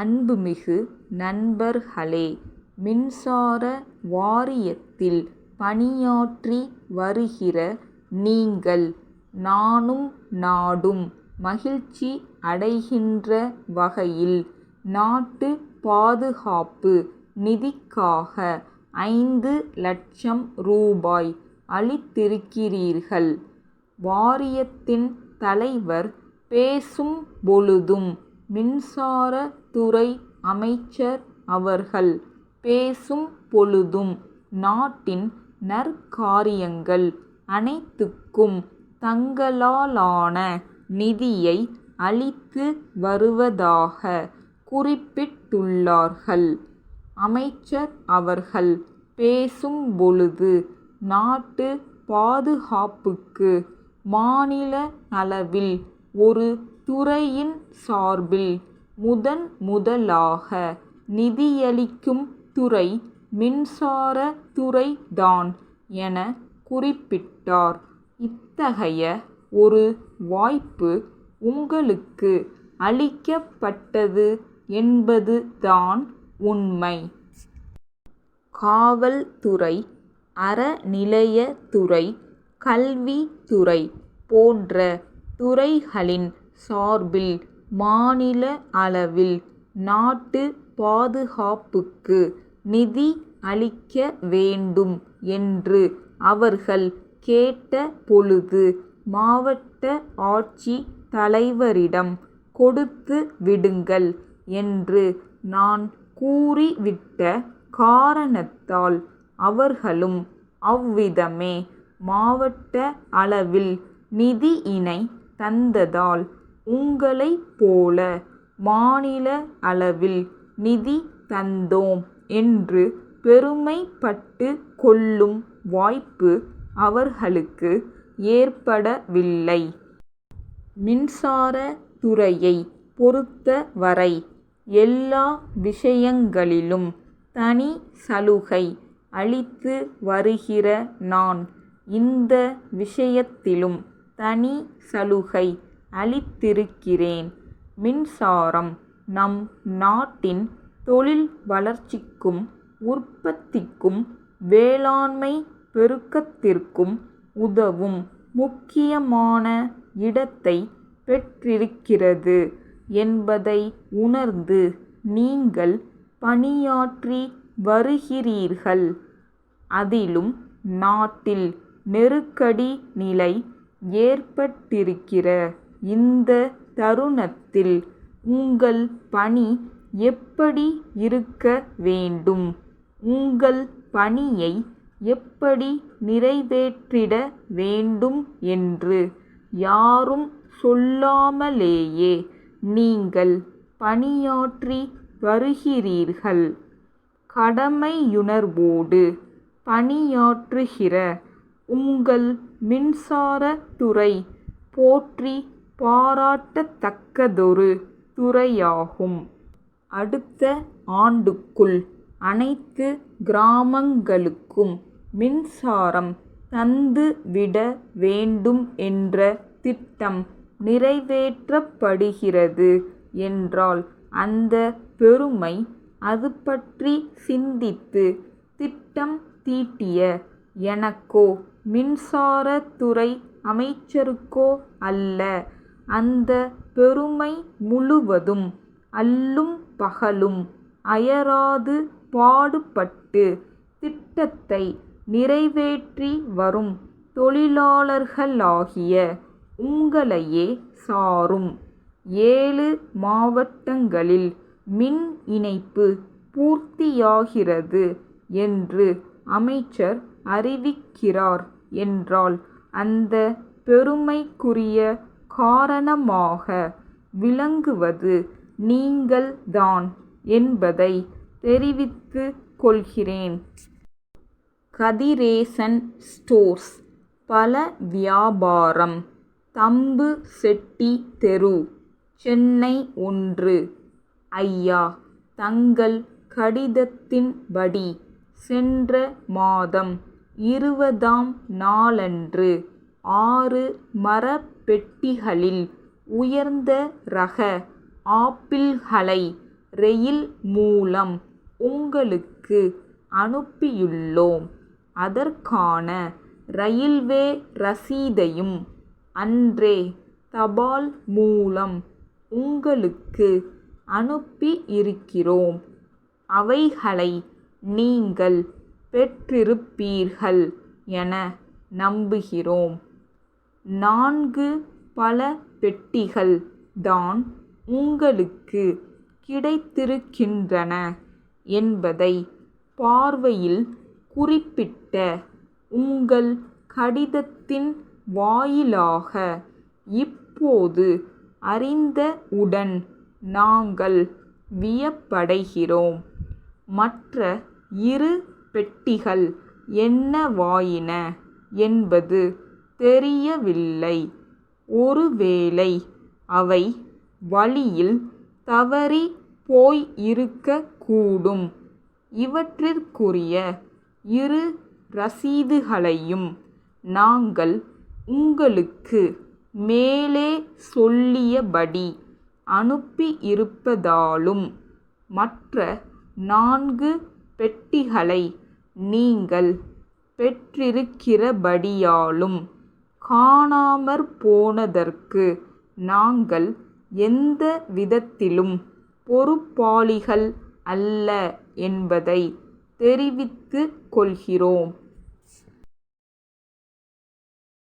அன்புமிகு நண்பர்களே, மின்சார வாரியத்தில் பணியாற்றி வருகிற நீங்கள் நானும் நாடும் மகிழ்ச்சி அடைகின்ற வகையில் நாட்டு பாதுகாப்பு நிதிக்காக 5 லட்சம் ரூபாய் அளித்திருக்கிறீர்கள். வாரியத்தின் தலைவர் பேசும் பொழுதும் மின்சார துறை அமைச்சர் அவர்கள் பேசும் பொழுதும் நாட்டின் நற்காரியங்கள் அனைத்துக்கும் தங்களாலான நிதியை அளித்து வருவதாக குறிப்பிட்டுள்ளார்கள். அமைச்சர் அவர்கள் பேசும் பொழுது நாட்டு பாதுகாப்புக்கு மாநில அளவில் ஒரு துறையின் சார்பில் முதலாக நிதியளிக்கும் துறை மின்சார துறைதான் என குறிப்பிட்டார். இத்தகைய ஒரு வாய்ப்பு உங்களுக்கு அளிக்கப்பட்டது என்பதுதான் உண்மை. காவல்துறை, அறநிலையத்துறை, கல்வித்துறை போன்ற துறைகளின் சார்பில் மாநில அளவில் நாட்டு பாதுகாப்புக்கு நிதி அளிக்க வேண்டும் என்று அவர்கள் கேட்ட பொழுது மாவட்ட ஆட்சி தலைவரிடம் கொடுத்து விடுங்கள் என்று நான் கூறிவிட்ட காரணத்தால் அவர்களும் அவ்விதமே மாவட்ட அளவில் நிதியினை தந்ததால் உங்களைப் போல மாநில அளவில் நிதி தந்தோம் என்று பெருமைப்பட்டு கொள்ளும் வாய்ப்பு அவர்களுக்கு ஏற்படவில்லை. மின்சார துறையை பொறுத்தவரை எல்லா விஷயங்களிலும் தனி சலுகை அளித்து வருகிற நான் இந்த விஷயத்திலும் தனி சலுகை அளித்திருக்கிறேன். மின்சாரம் நம் நாட்டின் தொழில் வளர்ச்சிக்கும் உற்பத்திக்கும் வேளாண்மை பெருக்கத்திற்கும் உதவும் முக்கியமான இடத்தை பெற்றிருக்கிறது என்பதை உணர்ந்து நீங்கள் பணியாற்றி வருகிறீர்கள். அதிலும் நாட்டில் நெருக்கடி நிலை ஏற்பட்டிருக்கிற இந்த தருணத்தில் உங்கள் பணி எப்படி இருக்க வேண்டும், உங்கள் பணியை எப்படி நிறைவேற்றிட வேண்டும் என்று யாரும் சொல்லாமலேயே நீங்கள் பணியாற்றி வருகிறீர்கள். கடமையுணர்வோடு பணியாற்றுகிற உங்கள் மின்சார துறை போற்றி பாராட்டத்தக்கதொரு துறையாகும். அடுத்த ஆண்டுக்குள் அனைத்து கிராமங்களுக்கும் மின்சாரம் தந்துவிட வேண்டும் என்ற திட்டம் நிறைவேற்றப்படுகிறது என்றால் அந்த பெருமை அது பற்றி சிந்தித்து திட்டம் தீட்டிய எனக்கோ மின்சாரத்துறை அமைச்சருக்கோ அல்ல. அந்த பெருமை முழுவதும் அல்லும் பகலும் அயராது பாடுபட்டு திட்டத்தை நிறைவேற்றி வரும் தொழிலாளர்களாகிய உங்களையே சாரும். 7 மாவட்டங்களில் மின் இணைப்பு பூர்த்தியாகிறது என்று அமைச்சர் அறிவிக்கிறார் என்றால் அந்த பெருமைக்குரிய காரணமாக விளங்குவது நீங்கள்தான் என்பதை தெரிவித்துக் கொள்கிறேன். கதிரேசன் ஸ்டோர்ஸ், பழ வியாபாரம், தம்பு செட்டி தெரு, சென்னை 1. ஐயா, தங்கள் கடிதத்தின்படி சென்ற மாதம் 20ஆம் நாளன்று 6 மரப்பெட்டிகளில் உயர்ந்த ரக ஆப்பிள்களை ரெயில் மூலம் உங்களுக்கு அனுப்பியுள்ளோம். அதற்கான ரயில்வே ரசீதையும் அன்றே தபால் மூலம் உங்களுக்கு அனுப்பி இருக்கிறோம். அவைகளை நீங்கள் பெற்றிருப்பீர்கள் என நம்புகிறோம். 4 பல பெட்டிகள் தான் உங்களுக்கு கிடைத்திருக்கின்றன என்பதை பார்வையில் குறிப்பிட்ட உங்கள் கடிதத்தின் வாயிலாக இப்போது அறிந்தவுடன் நாங்கள் வியப்படைகிறோம். மற்ற 2 பெட்டிகள் என்னவாயின என்பது தெரியவில்லை. ஒருவேளை அவை வழியில் தவறி போயிருக்கக்கூடும். இவற்றிற்குரிய 2 ரசீதுகளையும் நாங்கள் உங்களுக்கு மேலே சொல்லியபடி அனுப்பியிருப்பதாலும் மற்ற 4 பெட்டிகளை நீங்கள் பெற்றிருக்கிறபடியாலும் காணாமற் போனதற்கு நாங்கள் எந்த விதத்திலும் பொறுப்பாளிகள் அல்ல என்பதை தெரிவித்துக் கொள்கிறோம்.